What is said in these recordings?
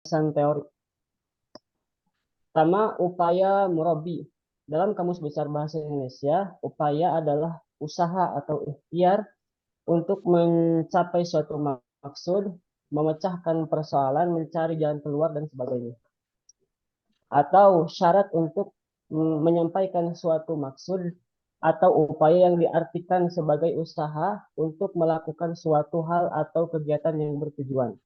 penjelasan teori. Pertama, upaya murabi. Dalam Kamus Besar Bahasa Indonesia, upaya adalah usaha atau ikhtiar untuk mencapai suatu maksud, memecahkan persoalan, mencari jalan keluar, dan sebagainya. Atau syarat untuk menyampaikan suatu maksud atau upaya yang diartikan sebagai usaha untuk melakukan suatu hal atau kegiatan yang bertujuan.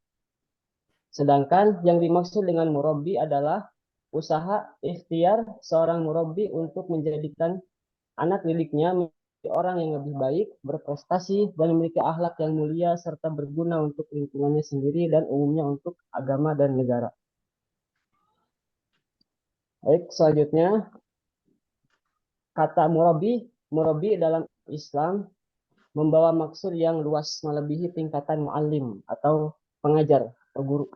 Sedangkan yang dimaksud dengan murabi adalah usaha ikhtiar seorang murabi untuk menjadikan anak didiknya menjadi orang yang lebih baik, berprestasi, dan memiliki akhlak yang mulia serta berguna untuk lingkungannya sendiri dan umumnya untuk agama dan negara. Baik, selanjutnya kata murabi dalam Islam membawa maksud yang luas melebihi tingkatan muallim atau pengajar atau guru.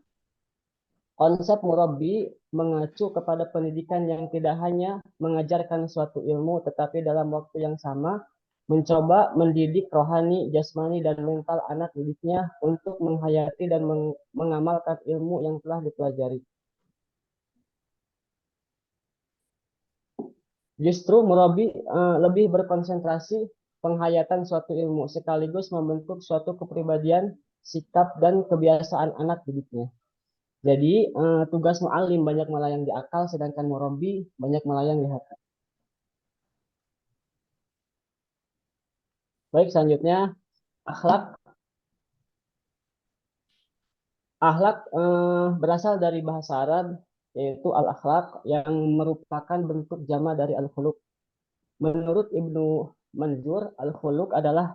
Konsep murabi mengacu kepada pendidikan yang tidak hanya mengajarkan suatu ilmu, tetapi dalam waktu yang sama mencoba mendidik rohani, jasmani, dan mental anak didiknya untuk menghayati dan mengamalkan ilmu yang telah dipelajari. Justru murabi lebih berkonsentrasi penghayatan suatu ilmu sekaligus membentuk suatu kepribadian, sikap, dan kebiasaan anak didiknya. Jadi tugas mu'alim banyak melayang di akal, sedangkan murabi banyak melayang di hati. Baik, selanjutnya akhlak. Akhlak berasal dari bahasa Arab, yaitu al-akhlak yang merupakan bentuk jama dari al-khuluq. Menurut Ibnu Manzur, al-khuluq adalah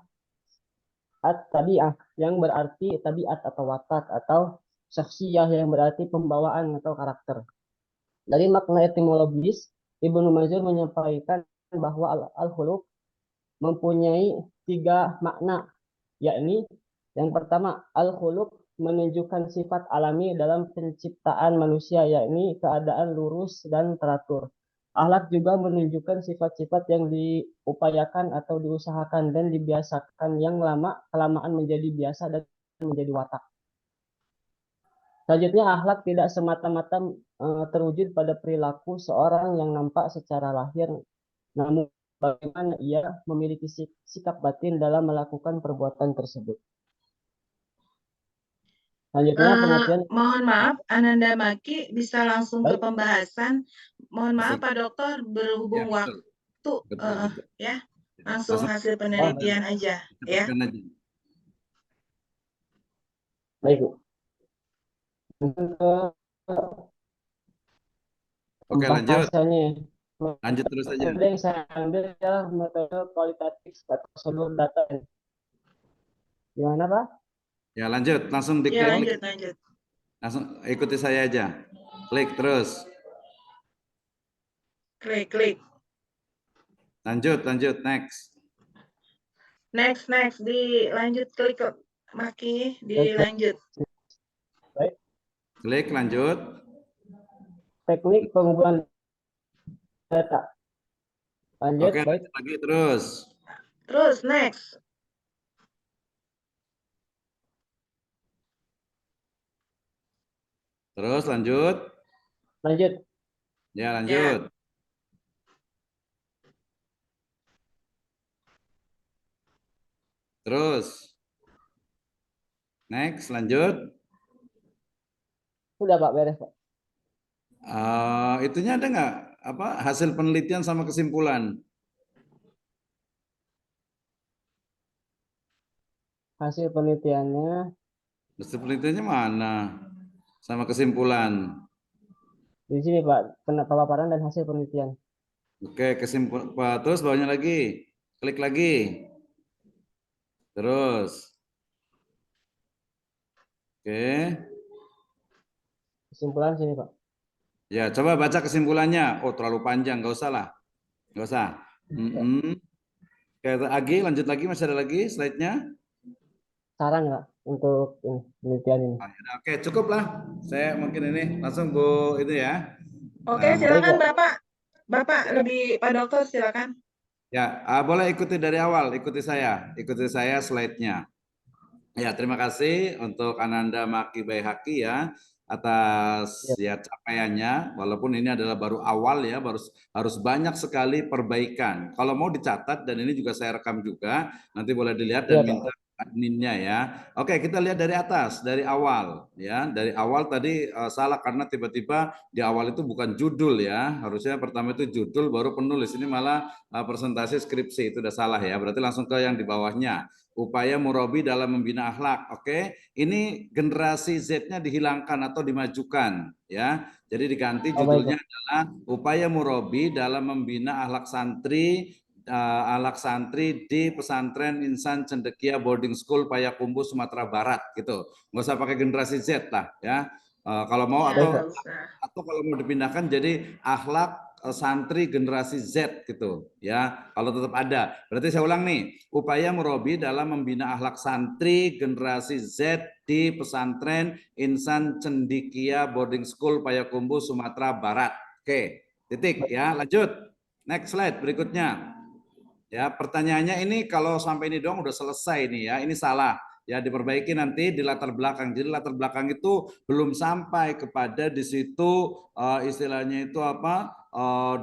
at-tabi'ah yang berarti tabiat atau watak, atau syakhsiyah yang berarti pembawaan atau karakter. Dari makna etimologis, Ibnu Manzur menyampaikan bahwa al-khuluq mempunyai 3 makna, yakni yang pertama, al-khuluq menunjukkan sifat alami dalam penciptaan manusia, yakni keadaan lurus dan teratur. Akhlak juga menunjukkan sifat-sifat yang diupayakan atau diusahakan dan dibiasakan yang kelamaan menjadi biasa dan menjadi watak. Selanjutnya, akhlak tidak semata-mata terwujud pada perilaku seorang yang nampak secara lahir, namun bagaimana ia memiliki sikap batin dalam melakukan perbuatan tersebut. Selanjutnya pengertian. Mohon maaf, Ananda Maki bisa langsung ke pembahasan. Mohon maaf Pak Dokter, berhubung Ya, waktu, betul. Ya, langsung hasil penelitian aja, ya. Baik, Bu. Oke, lanjut. Bahasanya. Lanjut terus saja. Metode yang saya ambil adalah metode kualitatif atau seluruh data. Gimana, Pak? Ya, lanjut. Langsung diklik. Ya, lanjut. Langsung ikuti saya aja. Klik terus. Klik. Lanjut. Next. Next. Dilanjut, klik Maki, dilanjut. Baik. Klik, lanjut. Teknik pengumpulan data. Lanjut, Oke, baik. lagi terus. Terus, next. Terus, lanjut. Lanjut. Ya, lanjut. Ya. Terus. Next, lanjut. Sudah, Pak, beres, Pak. Itunya ada nggak? Hasil penelitian sama kesimpulan? Hasil penelitiannya. Hasil penelitiannya mana? Sama kesimpulan. Di sini, Pak, pemaparan dan hasil penelitian. Oke, kesimpulan. Terus bawahnya lagi. Klik lagi. Terus. Oke. Kesimpulan sini, Pak. Ya, coba baca kesimpulannya. Oh, terlalu panjang, nggak usah lah. Nggak usah. Oke, lagi, lanjut lagi, masih ada lagi slide-nya. Saran nggak untuk penelitian ini? Oke, cukup lah. Saya mungkin ini langsung Bu itu ya. Oke, silakan Bapak lebih Pak Dokter, silakan. Ya, boleh ikuti dari awal, ikuti saya slide-nya. Ya, terima kasih untuk Ananda Maki Baihaqi ya. atas ya capaiannya, walaupun ini adalah baru awal ya, harus banyak sekali perbaikan. Kalau mau dicatat, dan ini juga saya rekam juga, nanti boleh dilihat dan Iya, Pak. minta adminnya ya. Oke, kita lihat dari atas, dari awal ya. Dari awal tadi salah karena tiba-tiba di awal itu bukan judul ya. Harusnya pertama itu judul baru penulis. Ini malah presentasi skripsi, itu udah salah ya. Berarti langsung ke yang di bawahnya. Upaya murabi dalam membina akhlak. Oke, ini generasi Z-nya dihilangkan atau dimajukan ya. Jadi diganti Oh, baik, judulnya Pak. adalah upaya murabi dalam membina akhlak santri di pesantren Insan Cendekia Boarding School Payakumbuh Sumatera Barat gitu. Nggak usah pakai generasi Z lah ya. Kalau mau Iya, Baik, nggak Pak. usah. atau kalau mau dipindahkan jadi akhlak santri generasi Z gitu ya, kalau tetap ada. Berarti saya ulang nih, upaya murabi dalam membina akhlak santri generasi Z di pesantren Insan Cendekia Boarding School Payakumbuh Sumatera Barat. Oke, titik ya. Lanjut, next slide berikutnya. Ya, pertanyaannya ini kalau sampai ini doang udah selesai nih ya. Ini salah. Ya, diperbaiki nanti di latar belakang. Jadi latar belakang itu belum sampai kepada di situ istilahnya itu apa?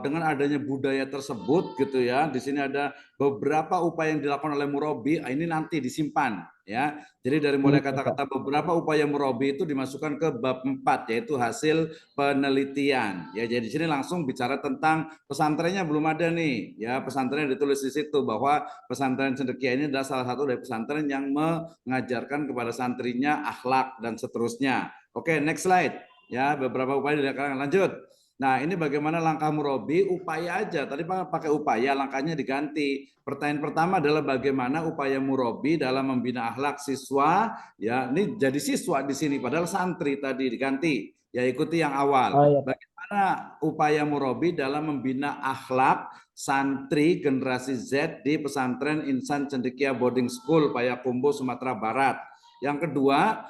Dengan adanya budaya tersebut gitu ya. Di sini ada beberapa upaya yang dilakukan oleh murabi, ini nanti disimpan ya. Jadi dari mulai Pak. kata-kata beberapa upaya murabi itu dimasukkan ke bab 4 yaitu hasil penelitian. Ya, jadi di sini langsung bicara tentang pesantrennya belum ada nih. Ya, pesantren ditulis di situ bahwa pesantren Cendekia ini adalah salah satu dari pesantren yang mengajarkan kepada santrinya akhlak dan seterusnya. Oke, next slide. Ya, beberapa upaya dilakukan. Lanjut. Nah, ini bagaimana langkah murabi? Upaya aja. Tadi pakai upaya, langkahnya diganti. Pertanyaan pertama adalah bagaimana upaya murabi dalam membina akhlak siswa. Ya, ini jadi siswa di sini, padahal santri tadi diganti. Ya, ikuti yang awal. Oh, iya, Pak. Bagaimana upaya murabi dalam membina akhlak santri generasi Z di pesantren Insan Cendekia Boarding School Payakumbuh Sumatera Barat. Yang kedua,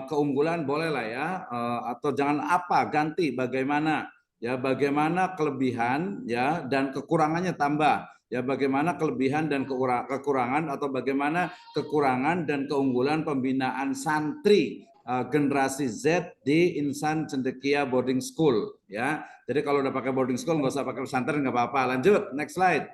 keunggulan boleh lah ya, atau jangan apa, ganti bagaimana ya, bagaimana kelebihan ya dan kekurangannya tambah ya, bagaimana kelebihan dan kekurangan atau bagaimana kekurangan dan keunggulan pembinaan santri generasi Z di Insan Cendekia Boarding School ya. Jadi kalau udah pakai boarding school nggak usah pakai pesantren, nggak apa-apa. Lanjut, next slide.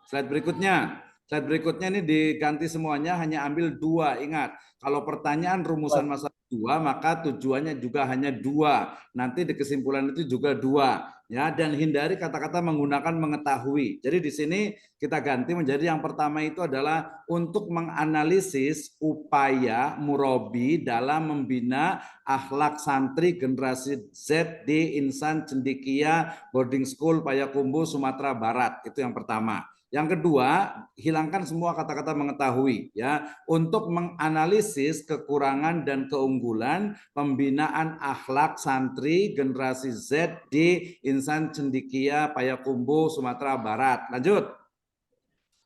Slide berikutnya. Slide berikutnya ini diganti semuanya, hanya ambil 2. Ingat, kalau pertanyaan rumusan masalah 2, maka tujuannya juga hanya 2. Nanti di kesimpulan itu juga 2. Ya, dan hindari kata-kata menggunakan mengetahui. Jadi di sini kita ganti menjadi yang pertama itu adalah untuk menganalisis upaya murabi dalam membina akhlak santri generasi Z di Insan Cendekia Boarding School Payakumbuh Sumatera Barat. Itu yang pertama. Yang kedua, hilangkan semua kata-kata mengetahui ya, untuk menganalisis kekurangan dan keunggulan pembinaan akhlak santri generasi Z di Insan Cendekia Payakumbuh Sumatera Barat. Lanjut.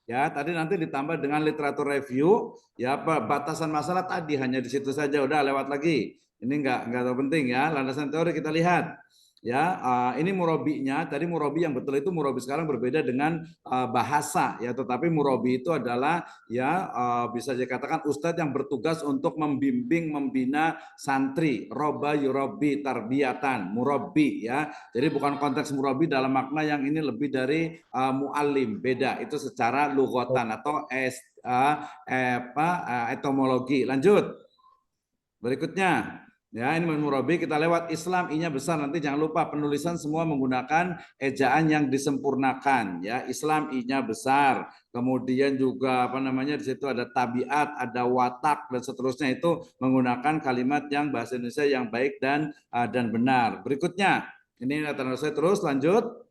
Ya, tadi nanti ditambah dengan literatur review, ya batasan masalah tadi hanya di situ saja, udah lewat lagi. Ini enggak terlalu penting ya. Landasan teori kita lihat. Ya, ini murabinya. Tadi murabi yang betul itu murabi sekarang berbeda dengan bahasa ya, tetapi murabi itu adalah ya bisa dikatakan ustadz yang bertugas untuk membimbing, membina santri. Roba yurabi tarbiyatan, murabi ya. Jadi bukan konteks murabi dalam makna yang ini lebih dari muallim, beda. Itu secara lughatan atau etimologi. Lanjut. Berikutnya. Ya, ini murabi kita lewat Islam, I-nya besar, nanti jangan lupa penulisan semua menggunakan ejaan yang disempurnakan ya. Islam I-nya besar. Kemudian juga apa namanya di situ ada tabiat, ada watak dan seterusnya, itu menggunakan kalimat yang bahasa Indonesia yang baik dan benar. Berikutnya. Ini saya terus lanjut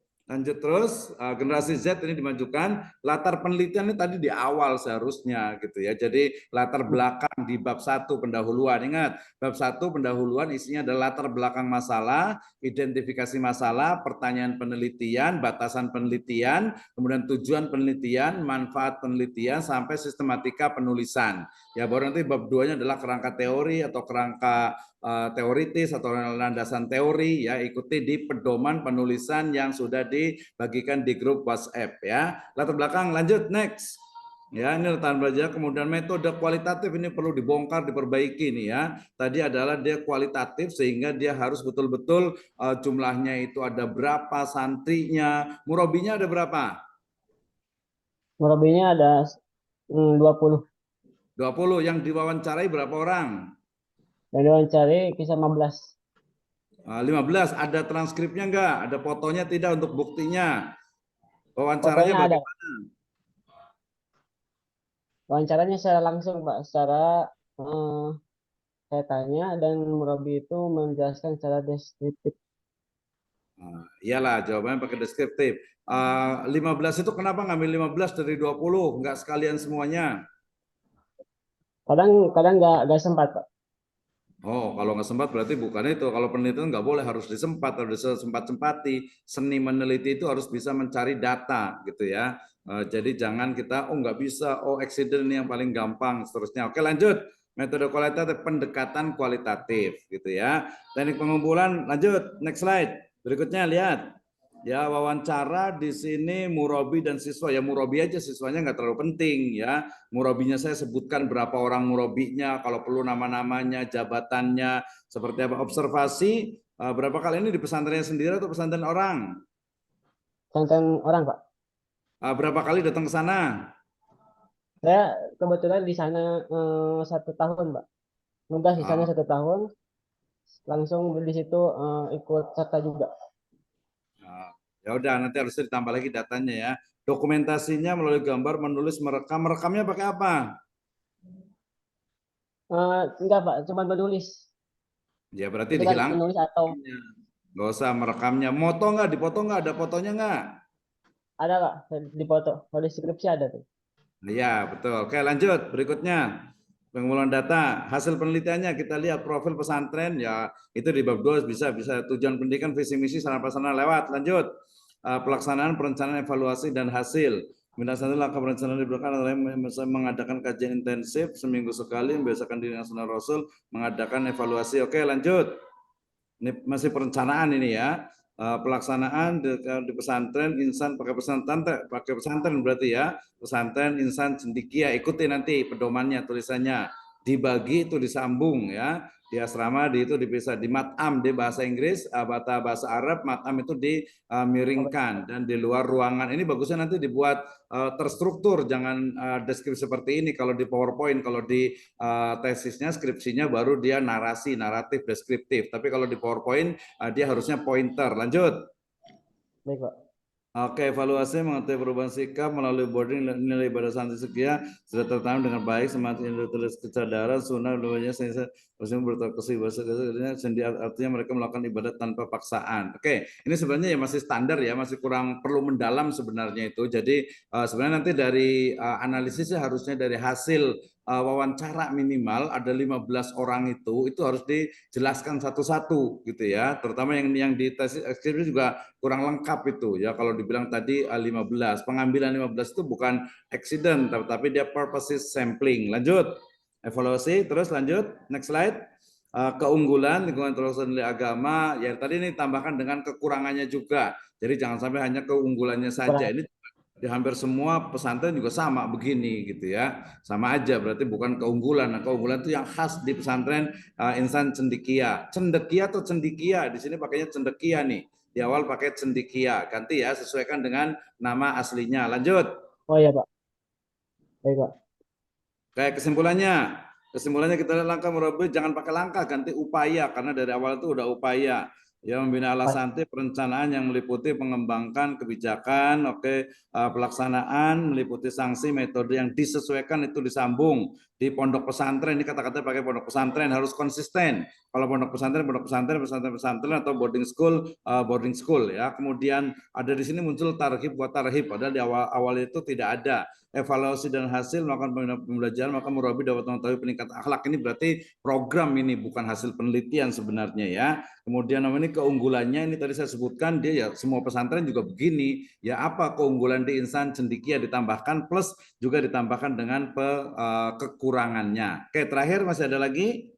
terus generasi Z ini dimajukan. Latar penelitian ini tadi di awal seharusnya gitu ya. Jadi latar belakang di bab 1 pendahuluan. Ingat, bab 1 pendahuluan isinya adalah latar belakang masalah, identifikasi masalah, pertanyaan penelitian, batasan penelitian, kemudian tujuan penelitian, manfaat penelitian, sampai sistematika penulisan. Ya, baru nanti bab 2-nya adalah kerangka teori atau kerangka teoritis atau landasan teori ya, ikuti di pedoman penulisan yang sudah dibagikan di grup WhatsApp ya. Latar belakang, lanjut next. Ya, ini retaan belajar. Kemudian metode kualitatif ini perlu dibongkar, diperbaiki nih ya. Tadi adalah dia kualitatif sehingga dia harus betul-betul jumlahnya itu ada berapa, santrinya, murabinya ada berapa? Murabinya ada 20. 20. Yang diwawancarai berapa orang? Dan diwawancari kisah 15. 15. Ada transkripnya enggak? Ada fotonya tidak untuk buktinya? Wawancaranya Fotonya ada. bagaimana? Wawancaranya secara langsung, Pak. Secara saya tanya dan Murabi itu menjelaskan secara deskriptif. Iyalah, jawabannya pakai deskriptif. 15 itu kenapa ngambil 15 dari 20? Enggak sekalian semuanya. Kadang nggak sempat, Pak. Oh, kalau nggak sempat berarti bukan itu. Kalau penelitian nggak boleh, harus disempat, harus disempat-sempati. Seni meneliti itu harus bisa mencari data, gitu ya. Jadi jangan kita, oh nggak bisa, oh accident ini yang paling gampang, seterusnya. Oke, lanjut. Metode kualitatif, pendekatan kualitatif, gitu ya. Teknik pengumpulan, lanjut. Next slide. Berikutnya lihat. Ya, wawancara di sini murabi dan siswa. Ya murabi aja, siswanya nggak terlalu penting ya. Murabinya saya sebutkan berapa orang murabinya, kalau perlu nama-namanya, jabatannya, seperti apa. Observasi, berapa kali ini di pesantrennya sendiri atau pesantren orang? Pesantren orang, Pak. Berapa kali datang ke sana? Saya kebetulan di sana 1 tahun, Pak. Nugas di sana Ah, 1 tahun, langsung di situ ikut serta juga. ya udah, nanti harus ditambah lagi datanya ya. Dokumentasinya melalui gambar, menulis, merekam. Merekamnya pakai apa? Enggak, Pak, cuma menulis. Ya berarti Itu kan dihilangkan. menulis atau Nggak usah merekamnya. Moto nggak? Dipoto nggak? Ada fotonya nggak? ada, Pak, di foto. Kalau di skripsi ada tuh. Ya, betul. Oke, lanjut. Berikutnya, pengumpulan data. Hasil penelitiannya kita lihat profil pesantren, ya itu di bab 2 bisa tujuan pendidikan, visi misi, sarana prasarana lewat. Lanjut. Pelaksanaan perencanaan evaluasi dan hasil. Berdasarkan langkah perencanaan diberikan adalah mengadakan kajian intensif seminggu sekali, membiasakan diri dengan sunnah Rasul, mengadakan evaluasi. Oke, lanjut. Ini masih perencanaan ini ya. Pelaksanaan di pesantren insan pakai pesantren berarti ya, pesantren insan cendikia, ikuti nanti pedomannya, tulisannya dibagi itu disambung ya, di asrama di itu dipisah, di matam di bahasa Inggris, bahasa Arab, matam itu dimiringkan, dan di luar ruangan ini bagusnya nanti dibuat terstruktur, jangan deskripsi seperti ini kalau di PowerPoint. Kalau di tesisnya, skripsinya baru dia narasi, naratif, deskriptif. Tapi kalau di PowerPoint dia harusnya pointer. Lanjut. Baik, Pak. Oke, evaluasi mengetahui perubahan sikap melalui boarding nilai ibadah santri sekia sudah tertanam dengan baik, semakin tulis kesadaran, sunnah, dulunya saya berterkesi bahasa artinya mereka melakukan ibadah tanpa paksaan. Oke, ini sebenarnya ya masih standar ya, masih kurang perlu mendalam sebenarnya itu. Jadi sebenarnya nanti dari analisisnya harusnya dari hasil wawancara minimal ada 15 orang itu harus dijelaskan satu-satu gitu ya. Terutama yang di tes skripsi juga kurang lengkap itu ya. Kalau dibilang tadi 15, pengambilan 15 itu bukan accident tapi dia purposes sampling. Lanjut. Evaluasi, terus lanjut. Next slide. Keunggulan lingkungan terlaksana nilai agama, ya tadi ini tambahkan dengan kekurangannya juga. Jadi jangan sampai hanya keunggulannya saja. Ini di hampir semua pesantren juga sama begini gitu ya, sama aja, berarti bukan keunggulan. Nah, keunggulan itu yang khas di pesantren insan cendekia. Cendekia atau cendikia, di sini pakainya cendekia nih, di awal pakai cendikia, ganti ya, sesuaikan dengan nama aslinya. Lanjut. Oh iya, Pak. Baik, Pak. Kayak kesimpulannya kita lihat langkah murabi, jangan pakai langkah, ganti upaya, karena dari awal itu udah upaya. Ya, membina ala santri, perencanaan yang meliputi pengembangkan kebijakan, pelaksanaan meliputi sanksi, metode yang disesuaikan itu disambung. Di pondok pesantren, ini kata-kata pakai pondok pesantren, harus konsisten. Kalau pondok pesantren, pesantren atau boarding school ya. Kemudian ada di sini muncul tarhib buat tarhib, padahal di awal itu tidak ada. Evaluasi dan hasil melakukan pembelajaran, maka murabi dapat mengetahui peningkatan akhlak. Ini berarti program, ini bukan hasil penelitian sebenarnya ya. Kemudian ini keunggulannya, ini tadi saya sebutkan, dia ya semua pesantren juga begini. Ya, apa keunggulan di insan cendikia ditambahkan plus juga ditambahkan dengan kekurangannya. Oke, terakhir masih ada lagi?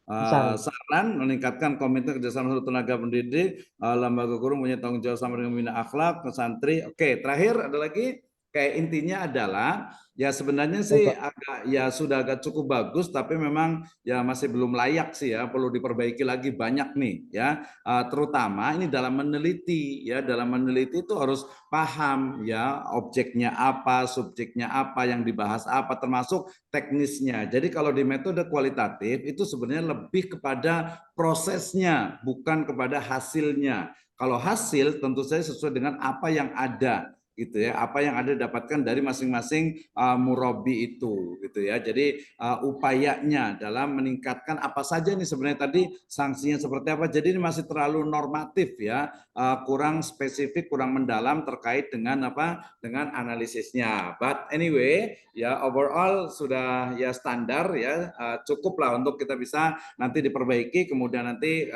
Besar. Saran meningkatkan komitmen kerjasama seluruh tenaga pendidik, lembaga guru punya tanggung jawab sama dengan membina akhlak ke santri. Oke, terakhir ada lagi kayak intinya adalah ya sebenarnya sih Baik, Pak. agak ya sudah agak cukup bagus, tapi memang ya masih belum layak sih ya, perlu diperbaiki lagi banyak nih ya. Terutama ini dalam meneliti ya, dalam meneliti itu harus paham ya objeknya apa, subjeknya apa, yang dibahas apa, termasuk teknisnya. Jadi kalau di metode kualitatif itu sebenarnya lebih kepada prosesnya, bukan kepada hasilnya. Kalau hasil tentu saja sesuai dengan apa yang ada gitu ya, apa yang ada didapatkan dari masing-masing murabi itu gitu ya. Jadi upayanya dalam meningkatkan apa saja nih sebenarnya tadi, sanksinya seperti apa. Jadi ini masih terlalu normatif ya, kurang spesifik, kurang mendalam terkait dengan apa, dengan analisisnya. But anyway ya, overall sudah ya standar ya, cukup lah untuk kita bisa nanti diperbaiki, kemudian nanti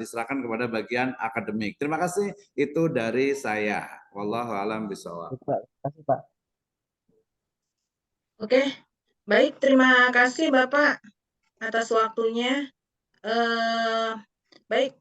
diserahkan kepada bagian akademik. Terima kasih, itu dari saya. Wallahu a'lam bishawab. Baik, Pak. Terima kasih, Pak. Oke, baik. Terima kasih Bapak atas waktunya. Baik,